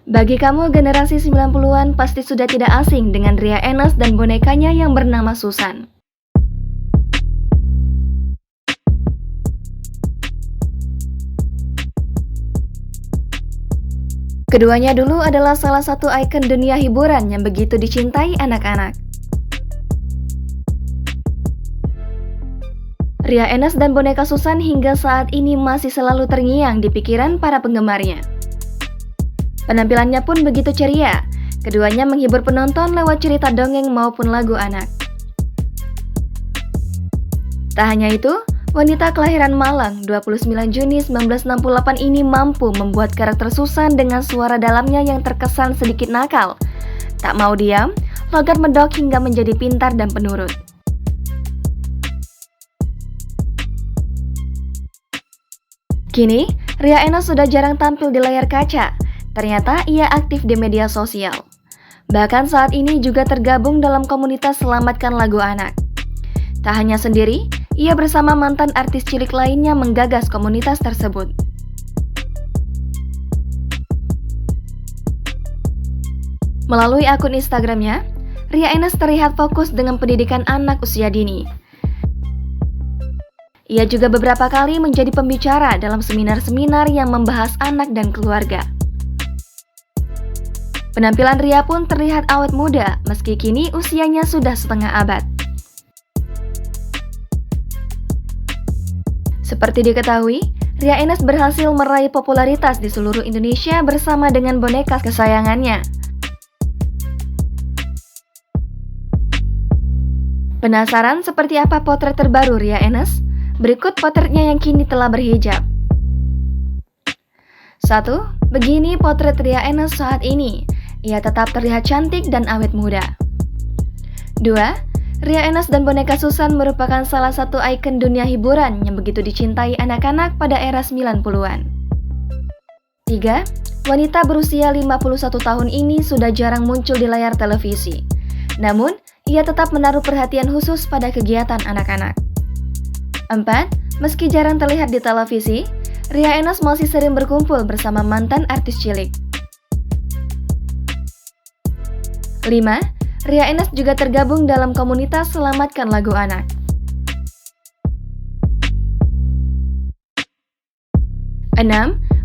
Bagi kamu generasi 90-an pasti sudah tidak asing dengan Ria Enes dan bonekanya yang bernama Susan. Keduanya dulu adalah salah satu ikon dunia hiburan yang begitu dicintai anak-anak. Ria Enes dan boneka Susan hingga saat ini masih selalu terngiang di pikiran para penggemarnya. Penampilannya pun begitu ceria, keduanya menghibur penonton lewat cerita dongeng maupun lagu anak. Tak hanya itu, wanita kelahiran Malang 29 Juni 1968 ini mampu membuat karakter Susan dengan suara dalamnya yang terkesan sedikit nakal. Tak mau diam, logat medok hingga menjadi pintar dan penurut. Kini, Ria Enes sudah jarang tampil di layar kaca. Ternyata ia aktif di media sosial. Bahkan saat ini juga tergabung dalam komunitas Selamatkan Lagu Anak. Tak hanya sendiri, ia bersama mantan artis cilik lainnya menggagas komunitas tersebut. Melalui akun Instagramnya, Ria Enes terlihat fokus dengan pendidikan anak usia dini. Ia juga beberapa kali menjadi pembicara dalam seminar-seminar yang membahas anak dan keluarga. Penampilan Ria pun terlihat awet muda meski kini usianya sudah setengah abad. Seperti diketahui, Ria Enes berhasil meraih popularitas di seluruh Indonesia bersama dengan boneka kesayangannya. Penasaran seperti apa potret terbaru Ria Enes? Berikut potretnya yang kini telah berhijab. 1. Begini potret Ria Enes saat ini. Ia tetap terlihat cantik dan awet muda. 2. Ria Enes dan boneka Susan merupakan salah satu ikon dunia hiburan yang begitu dicintai anak-anak pada era 90-an. 3. Wanita berusia 51 tahun ini sudah jarang muncul di layar televisi. Namun, ia tetap menaruh perhatian khusus pada kegiatan anak-anak. 4. Meski jarang terlihat di televisi, Ria Enes masih sering berkumpul bersama mantan artis cilik. 5. Ria Enes juga tergabung dalam komunitas Selamatkan Lagu Anak. 6.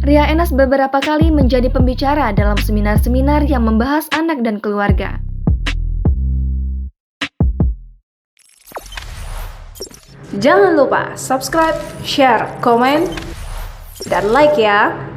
Ria Enes beberapa kali menjadi pembicara dalam seminar-seminar yang membahas anak dan keluarga. Jangan lupa subscribe, share, komen, dan like ya!